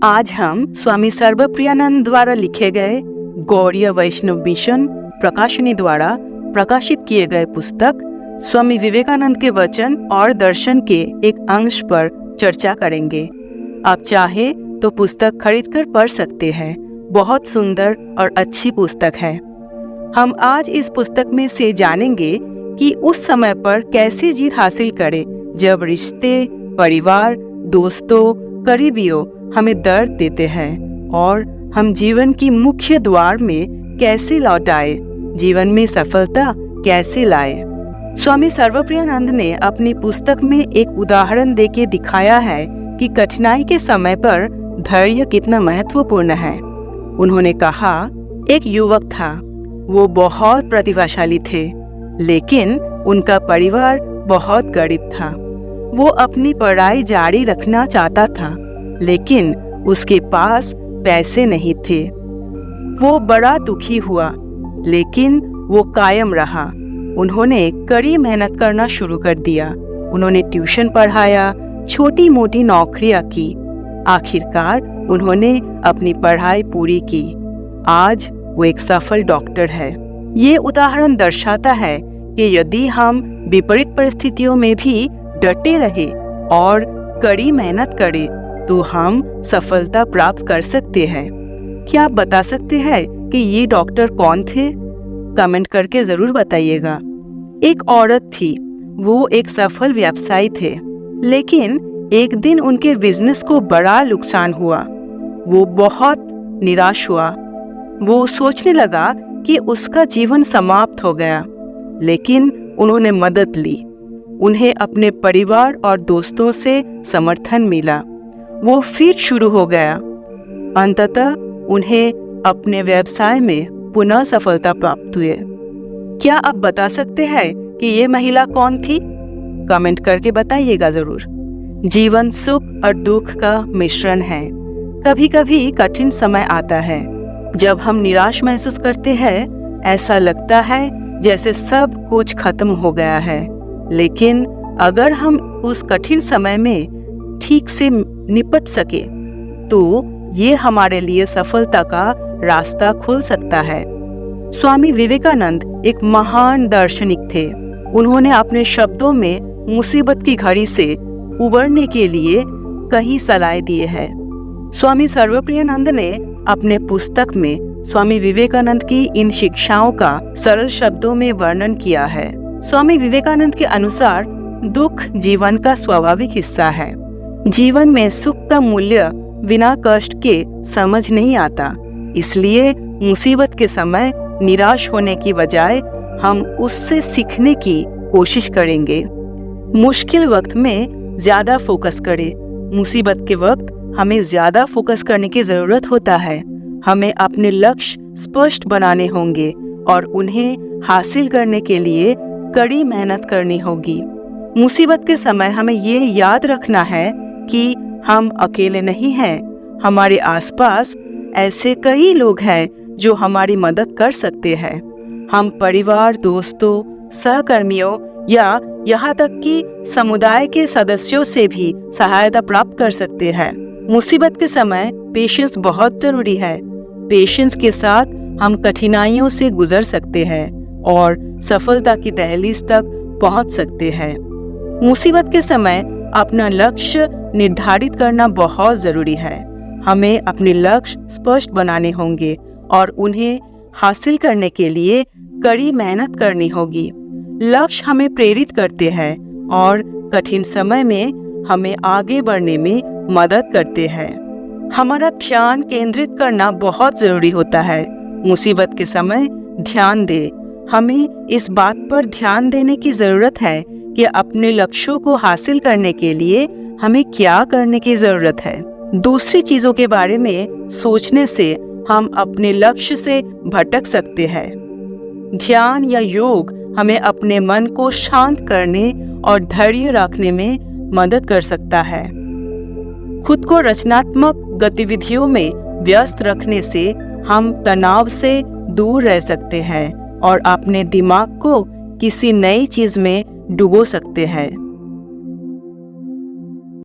आज हम स्वामी सर्वप्रियानंद द्वारा लिखे गए गौड़ीय वैष्णव मिशन प्रकाशनी द्वारा प्रकाशित किए गए पुस्तक स्वामी विवेकानंद के वचन और दर्शन के एक अंश पर चर्चा करेंगे। आप चाहे तो पुस्तक खरीदकर पढ़ सकते हैं। बहुत सुंदर और अच्छी पुस्तक है। हम आज इस पुस्तक में से जानेंगे कि उस समय पर कैसे जीत हासिल करें जब रिश्ते, परिवार, दोस्तों, करीबियों हमें दर्द देते हैं और हम जीवन की मुख्य द्वार में कैसे लौट आए, जीवन में सफलता कैसे लाए। स्वामी सर्वप्रियानंद ने अपनी पुस्तक में एक उदाहरण देके दिखाया है कि कठिनाई के समय पर धैर्य कितना महत्वपूर्ण है। उन्होंने कहा, एक युवक था, वो बहुत प्रतिभाशाली थे, लेकिन उनका परिवार बहुत गरीब था। वो अपनी पढ़ाई जारी रखना चाहता था, लेकिन उसके पास पैसे नहीं थे। वो बड़ा दुखी हुआ, लेकिन वो कायम रहा। उन्होंने कड़ी मेहनत करना शुरू कर दिया। उन्होंने ट्यूशन पढ़ाया, छोटी मोटी नौकरियां की। आखिरकार उन्होंने अपनी पढ़ाई पूरी की। आज वो एक सफल डॉक्टर है। ये उदाहरण दर्शाता है कि यदि हम विपरीत परिस्थितियों में भी डटे रहे और कड़ी मेहनत करें तो हम सफलता प्राप्त कर सकते हैं। क्या आप बता सकते हैं कि ये डॉक्टर कौन थे? कमेंट करके जरूर बताइएगा। एक औरत थी, वो एक सफल व्यवसायी थे, लेकिन एक दिन उनके बिजनेस को बड़ा नुकसान हुआ। वो बहुत निराश हुआ। वो सोचने लगा कि उसका जीवन समाप्त हो गया, लेकिन उन्होंने मदद ली। उन्हें अपने परिवार और दोस्तों से समर्थन मिला। वो फिर शुरू हो गया। अंततः उन्हें अपने व्यवसाय में पुनः सफलता प्राप्त हुई। क्या आप बता सकते हैं कि ये महिला कौन थी? कमेंट करके बताइएगा जरूर। जीवन सुख और दुख का मिश्रण है। कभी कभी कठिन समय आता है जब हम निराश महसूस करते हैं। ऐसा लगता है जैसे सब कुछ खत्म हो गया है, लेकिन अगर हम उस कठिन समय में ठीक से निपट सके तो ये हमारे लिए सफलता का रास्ता खुल सकता है। स्वामी विवेकानंद एक महान दार्शनिक थे। उन्होंने अपने शब्दों में मुसीबत की घड़ी से उबरने के लिए कई सलाह दिए हैं। स्वामी सर्वप्रियानंद ने अपने पुस्तक में स्वामी विवेकानंद की इन शिक्षाओं का सरल शब्दों में वर्णन किया है। स्वामी विवेकानंद के अनुसार दुख जीवन का स्वाभाविक हिस्सा है। जीवन में सुख का मूल्य बिना कष्ट के समझ नहीं आता। इसलिए मुसीबत के समय निराश होने की बजाय हम उससे सीखने की कोशिश करेंगे। मुश्किल वक्त में ज्यादा फोकस करें। मुसीबत के वक्त हमें ज्यादा फोकस करने की जरूरत होता है। हमें अपने लक्ष्य स्पष्ट बनाने होंगे और उन्हें हासिल करने के लिए कड़ी मेहनत करनी होगी। मुसीबत के समय हमें ये याद रखना है कि हम अकेले नहीं हैं। हमारे आसपास ऐसे कई लोग हैं जो हमारी मदद कर सकते हैं। हम परिवार, दोस्तों, सहकर्मियों या यहाँ तक कि समुदाय के सदस्यों से भी सहायता प्राप्त कर सकते हैं। मुसीबत के समय पेशेंस बहुत जरूरी है। पेशेंस के साथ हम कठिनाइयों से गुजर सकते हैं और सफलता की दहलीज तक पहुंच सकते हैं। मुसीबत के समय अपना लक्ष्य निर्धारित करना बहुत जरूरी है। हमें अपने लक्ष्य स्पष्ट बनाने होंगे और उन्हें हासिल करने के लिए कड़ी मेहनत करनी होगी। लक्ष्य हमें प्रेरित करते हैं और कठिन समय में हमें आगे बढ़ने में मदद करते हैं। हमारा ध्यान केंद्रित करना बहुत जरूरी होता है। मुसीबत के समय ध्यान दे। हमें इस बात पर ध्यान देने की जरूरत है कि अपने लक्ष्यों को हासिल करने के लिए हमें क्या करने की जरूरत है। दूसरी चीजों के बारे में सोचने से हम अपने लक्ष्य से भटक सकते हैं। ध्यान या योग हमें अपने मन को शांत करने और धैर्य रखने में मदद कर सकता है। खुद को रचनात्मक गतिविधियों में व्यस्त रखने से हम तनाव से दूर रह सकते हैं और अपने दिमाग को किसी नई चीज में डुबो सकते हैं।